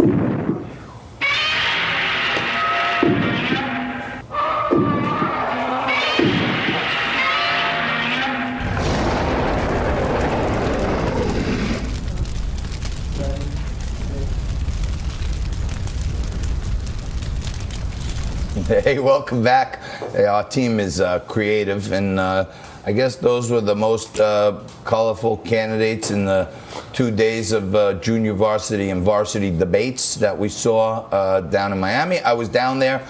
Hey, welcome back. Hey, our team is creative, and I guess those were the most colorful candidates in the 2 days of junior varsity and varsity debates that we saw down in Miami. I was down there.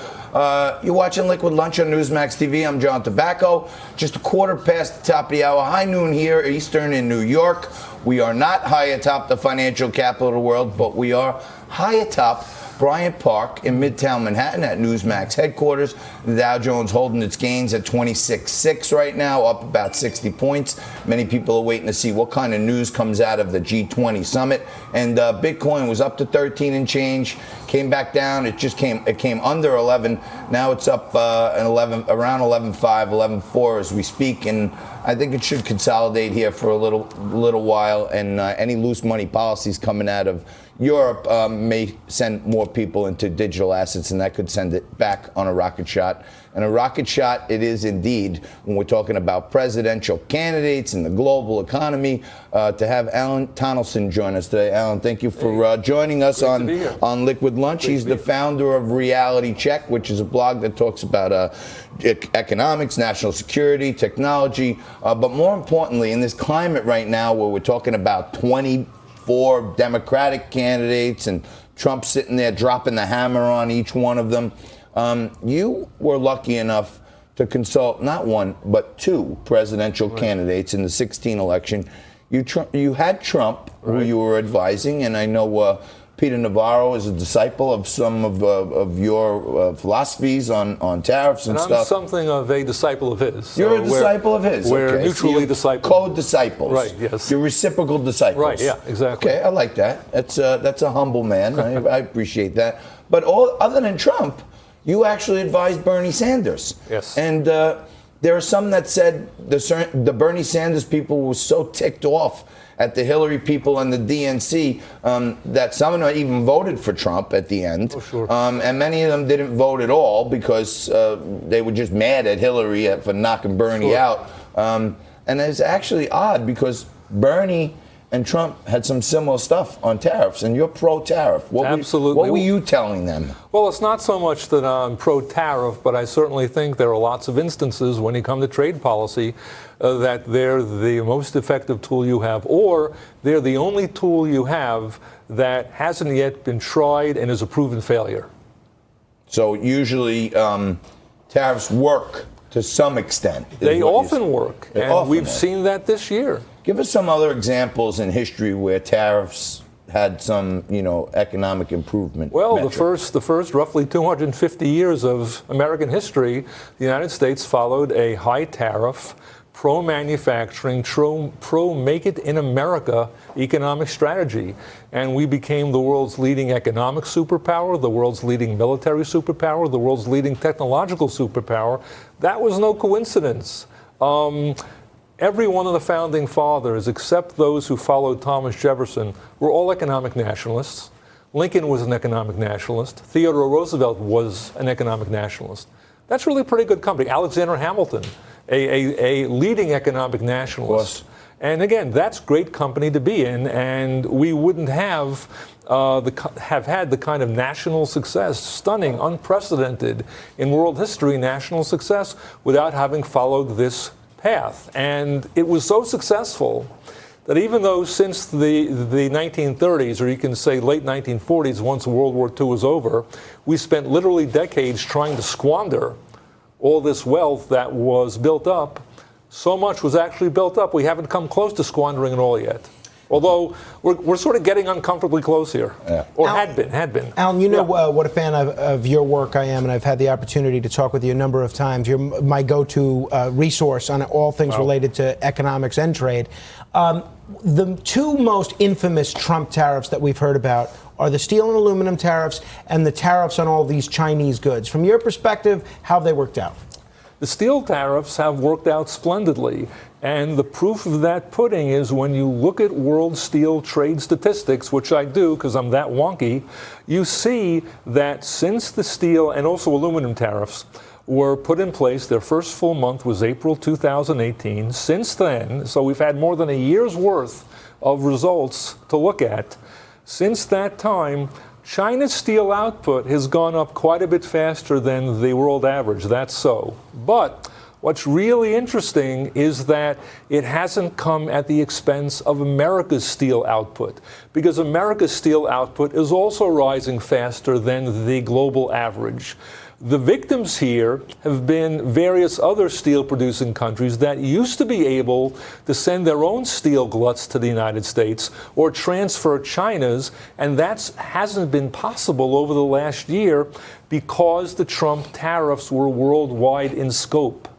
You're watching Liquid Lunch on Newsmax TV. I'm John Tobacco. Just a quarter past the top of the hour. High noon here, Eastern in New York. We are not high atop the financial capital of the world, but we are high atop Bryant Park in Midtown Manhattan at Newsmax headquarters. The Dow Jones holding its gains at 26.6 right now, up about 60 points. Many people are waiting to see what kind of news comes out of the G20 summit. And Bitcoin was up to 13 and change, came back down. It came under 11. Now it's up around 11.5, 11.4 as we speak. And I think it should consolidate here for a little while. And any loose money policies coming out of Europe may send more people into digital assets, and that could send it back on a rocket shot. And a rocket shot it is indeed when we're talking about presidential candidates and the global economy. To have Alan Tonelson join us today. Alan, thank you for joining us on Liquid Lunch. He's the founder of Reality Check, which is a blog that talks about economics, national security, technology, but more importantly, in this climate right now where we're talking about 24 Democratic candidates and Trump sitting there dropping the hammer on each one of them. You were lucky enough to consult not one, but two presidential candidates in the 2016 election. You had Trump, who you were advising, and I know Peter Navarro is a disciple of some of your philosophies on tariffs and stuff. I'm something of a disciple of his. So you're a disciple of his. We're okay. mutually disciples. Co-disciples. Right, yes. You're reciprocal disciples. Right, yeah, exactly. Okay, I like that. That's a humble man. I appreciate that. But other than Trump, you actually advised Bernie Sanders. Yes. And there are some that said the Bernie Sanders people were so ticked off at the Hillary people and the DNC that some of them even voted for Trump at the end. Oh, sure. And many of them didn't vote at all because they were just mad at Hillary for knocking Bernie out. And it's actually odd because Bernie and Trump had some similar stuff on tariffs, and you're pro-tariff. Absolutely. What were you telling them? Well, it's not so much that I'm pro-tariff, but I certainly think there are lots of instances when you come to trade policy that they're the most effective tool you have, or they're the only tool you have that hasn't yet been tried and is a proven failure. So usually tariffs work to some extent. They often work, and we've seen that this year. Give us some other examples in history where tariffs had some, economic improvement. Well, the first roughly 250 years of American history, the United States followed a high tariff, pro-manufacturing, pro-make-it-in-America economic strategy. And we became the world's leading economic superpower, the world's leading military superpower, the world's leading technological superpower. That was no coincidence. Every one of the founding fathers, except those who followed Thomas Jefferson, were all economic nationalists. Lincoln was an economic nationalist. Theodore Roosevelt was an economic nationalist. That's really pretty good company. Alexander Hamilton, a leading economic nationalist. And again, that's great company to be in, and we wouldn't have had the kind of national success, stunning, unprecedented in world history national success, without having followed this path. And it was so successful that even though since the 1930s, or you can say late 1940s, once World War II was over, we spent literally decades trying to squander all this wealth that was built up, so much was actually built up, we haven't come close to squandering it all yet. Although we're sort of getting uncomfortably close here, or had been. Alan, you know what a fan of your work I am, and I've had the opportunity to talk with you a number of times. You're my go-to resource on all things related to economics and trade. The two most infamous Trump tariffs that we've heard about are the steel and aluminum tariffs and the tariffs on all these Chinese goods. From your perspective, how have they worked out? the steel tariffs have worked out splendidly. And the proof of that pudding is when you look at world steel trade statistics, which I do because I'm that wonky, you see that since the steel and also aluminum tariffs were put in place, their first full month was April 2018. Since then, so we've had more than a year's worth of results to look at. Since that time, China's steel output has gone up quite a bit faster than the world average. That's so. But what's really interesting is that it hasn't come at the expense of America's steel output, because America's steel output is also rising faster than the global average. The victims here have been various other steel-producing countries that used to be able to send their own steel gluts to the United States or transfer China's, and that hasn't been possible over the last year because the Trump tariffs were worldwide in scope.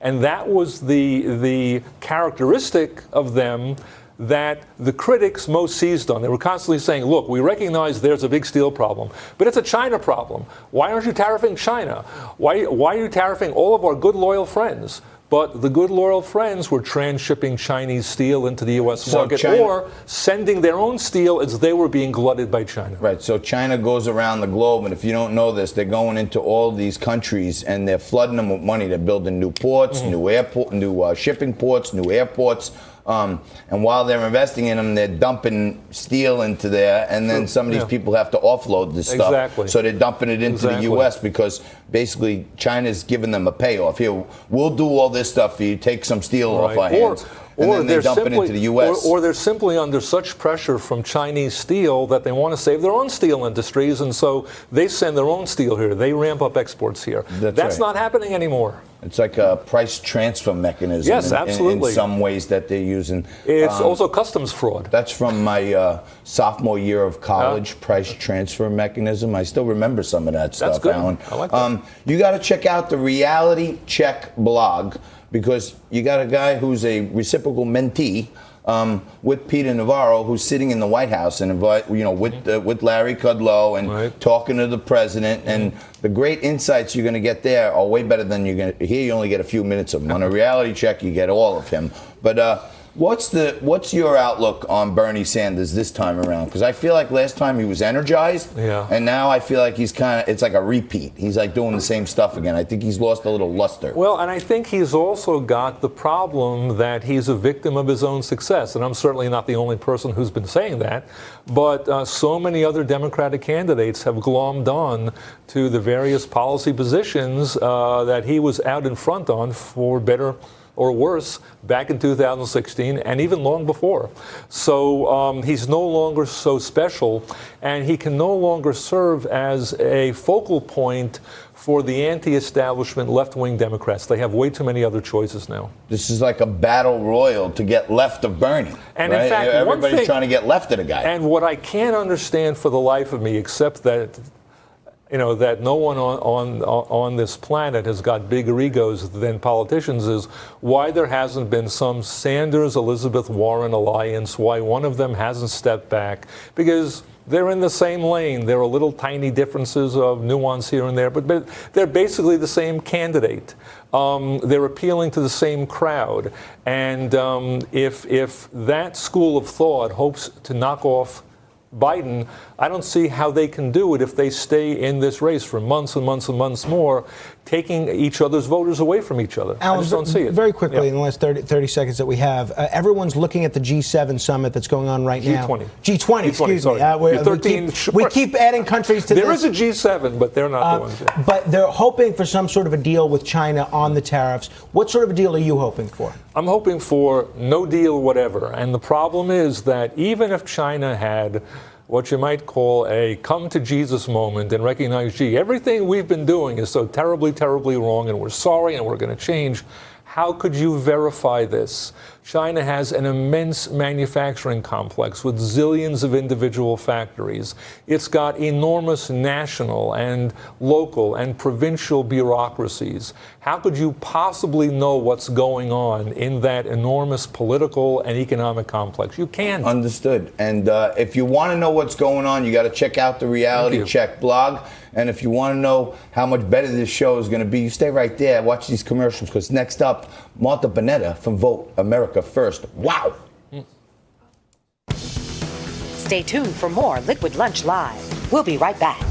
And that was the characteristic of them that the critics most seized on. They were constantly saying, look, we recognize there's a big steel problem, but it's a China problem. Why aren't you tariffing China? Why are you tariffing all of our good, loyal friends? But the good, loyal friends were transshipping Chinese steel into the U.S. market or sending their own steel as they were being glutted by China. Right, so China goes around the globe, and if you don't know this, they're going into all these countries, and they're flooding them with money. They're building new ports, new shipping ports, new airports. And while they're investing in them, they're dumping steel into there, and then some of these people have to offload this stuff. Exactly. So they're dumping it into the U.S. because basically China's giving them a payoff. Here, we'll do all this stuff for you, take some steel off our hands. And then they dump it into the U.S. Or they're simply under such pressure from Chinese steel that they want to save their own steel industries, and so they send their own steel here. They ramp up exports here. That's not happening anymore. It's like a price transfer mechanism. Yes, absolutely. In some ways that they're using. It's also customs fraud. That's from my sophomore year of college, price transfer mechanism. I still remember some of that stuff, That's good. Alan. I like that. You got to check out the Reality Check blog, because you got a guy who's a reciprocal mentee with Peter Navarro, who's sitting in the White House and with Larry Kudlow and talking to the president. And the great insights you're going to get there are way better than you're going to here. You only get a few minutes of him. On a Reality Check, you get all of him. But what's your outlook on Bernie Sanders this time around? Because I feel like last time he was energized, and now I feel like it's like a repeat. He's like doing the same stuff again. I think he's lost a little luster. Well, and I think he's also got the problem that he's a victim of his own success. And I'm certainly not the only person who's been saying that. But so many other Democratic candidates have glommed on to the various policy positions that he was out in front on, for better or worse, back in 2016 and even long before. So he's no longer so special, and he can no longer serve as a focal point for the anti-establishment left-wing Democrats. They have way too many other choices now. This is like a battle royal to get left of Bernie. And in fact, everybody's trying to get left of the guy. And what I can't understand for the life of me, except that that no one on this planet has got bigger egos than politicians, is why there hasn't been some Sanders-Elizabeth Warren alliance, why one of them hasn't stepped back, because they're in the same lane. There are little tiny differences of nuance here and there, but they're basically the same candidate. They're appealing to the same crowd. And if that school of thought hopes to knock off Biden, I don't see how they can do it if they stay in this race for months and months and months more, taking each other's voters away from each other. Alan, I just don't see it. Very quickly, in the last 30 seconds that we have, everyone's looking at the G7 summit that's going on right now. G20, excuse me. We keep adding countries to this. There is a G7, but they're not the ones yet. But they're hoping for some sort of a deal with China on the tariffs. What sort of a deal are you hoping for? I'm hoping for no deal whatever. And the problem is that even if China had what you might call a come to Jesus moment and recognize, gee, everything we've been doing is so terribly, terribly wrong, and we're sorry and we're going to change. How could you verify this? China has an immense manufacturing complex with zillions of individual factories. It's got enormous national and local and provincial bureaucracies. How could you possibly know what's going on in that enormous political and economic complex? You can't. Understood. And if you want to know what's going on, you got to check out the Reality Check blog. And if you want to know how much better this show is going to be, you stay right there. Watch these commercials, because next up, Martha Bonetta from Vote America First. Wow. Stay tuned for more Liquid Lunch Live. We'll be right back.